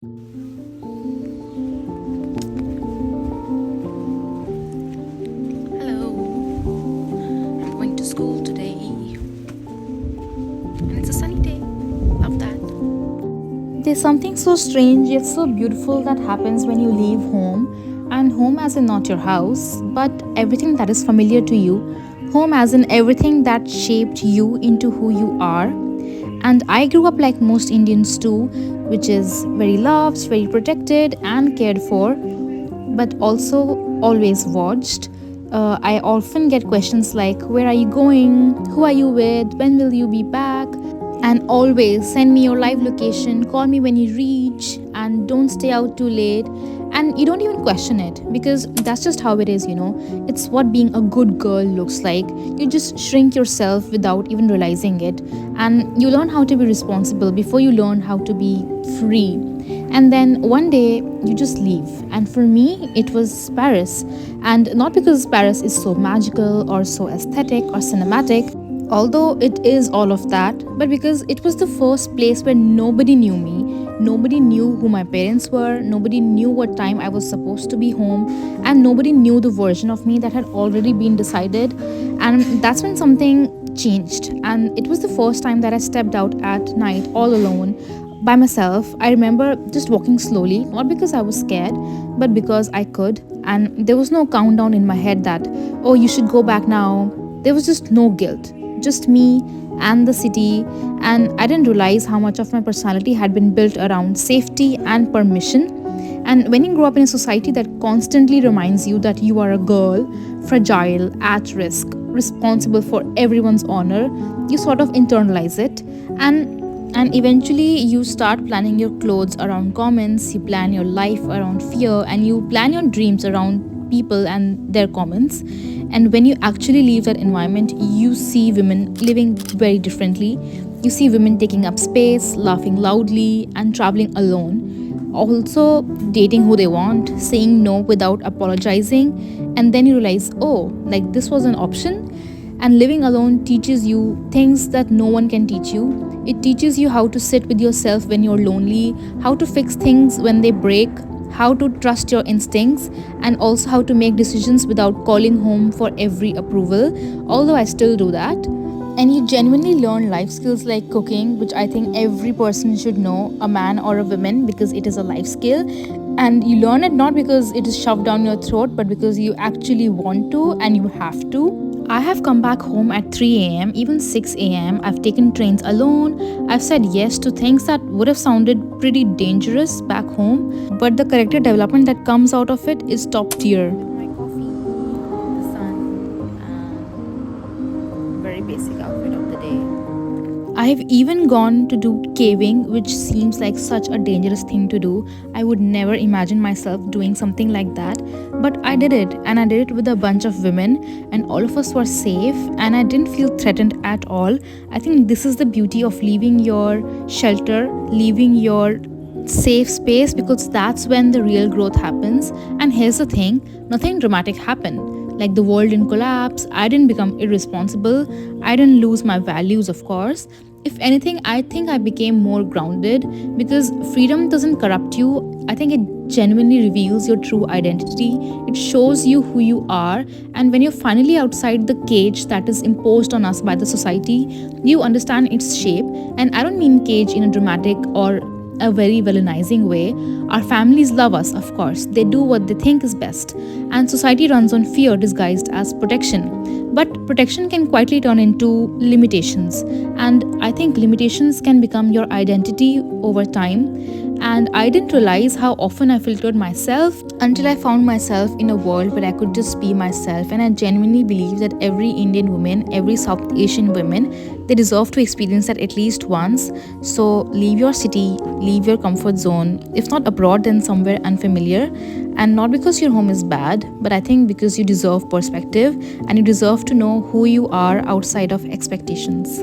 Hello, I'm going to school today, and it's a sunny day. Love that. There's something so strange yet so beautiful that happens when you leave home, and home as in not your house, but everything that is familiar to you. Home as in everything that shaped you into who you are. And I grew up like most Indians too, which is very loved, very protected, and cared for, but also always watched. I often get questions like, where are you going? Who are you with? When will you be back? And always send me your live location, call me when you reach, and don't stay out too late. And you don't even question it because that's just how it is. It's what being a good girl looks like. You just shrink yourself without even realizing it. And you learn how to be responsible before you learn how to be free. And then one day you just leave. And for me, it was Paris. And not because Paris is so magical or so aesthetic or cinematic, although it is all of that, but because it was the first place where nobody knew me, nobody knew who my parents were, nobody knew what time I was supposed to be home, and nobody knew the version of me that had already been decided. And that's when something changed. And it was the first time that I stepped out at night all alone by myself. I remember just walking slowly, not because I was scared, but because I could. And there was no countdown in my head that, oh, you should go back now. There was just no guilt, just me and the city. And I didn't realize how much of my personality had been built around safety and permission. And when you grow up in a society that constantly reminds you that you are a girl, fragile, at risk, responsible for everyone's honor, you sort of internalize it. And eventually you start planning your clothes around comments, you plan your life around fear, and you plan your dreams around people and their comments. And when you actually leave that environment, you see women living very differently. You see women taking up space, laughing loudly, and traveling alone. Also, dating who they want, saying no without apologizing. And then you realize, oh, like this was an option. And living alone teaches you things that no one can teach you. It teaches you how to sit with yourself when you're lonely, how to fix things when they break, how to trust your instincts, and also how to make decisions without calling home for every approval, although I still do that. And you genuinely learn life skills like cooking, which I think every person should know, a man or a woman, because it is a life skill. And you learn it not because it is shoved down your throat, but because you actually want to and you have to. I have come back home at 3 a.m., even 6 a.m. I've taken trains alone. I've said yes to things that would have sounded pretty dangerous back home, but the character development that comes out of it is top tier. My coffee, the sun, and very basic outfit of the day. I have even gone to do caving, which seems like such a dangerous thing to do. I would never imagine myself doing something like that. But I did it, and I did it with a bunch of women, and all of us were safe, and I didn't feel threatened at all. I think this is the beauty of leaving your shelter, leaving your safe space, because that's when the real growth happens. And here's the thing, nothing dramatic happened. Like the world didn't collapse, I didn't become irresponsible, I didn't lose my values, of course. If anything, I think I became more grounded because freedom doesn't corrupt you. I think it genuinely reveals your true identity. It shows you who you are. And when you're finally outside the cage that is imposed on us by the society, you understand its shape. And I don't mean cage in a dramatic or a very villainizing way. Our families love us, of course. They do what they think is best. And society runs on fear disguised as protection. But protection can quietly turn into limitations. And I think limitations can become your identity over time. And I didn't realize how often I filtered myself until I found myself in a world where I could just be myself. And I genuinely believe that every Indian woman, every South Asian woman, they deserve to experience that at least once. So leave your city, leave your comfort zone. If not abroad, then somewhere unfamiliar. And not because your home is bad, but I think because you deserve perspective and you deserve to know who you are outside of expectations.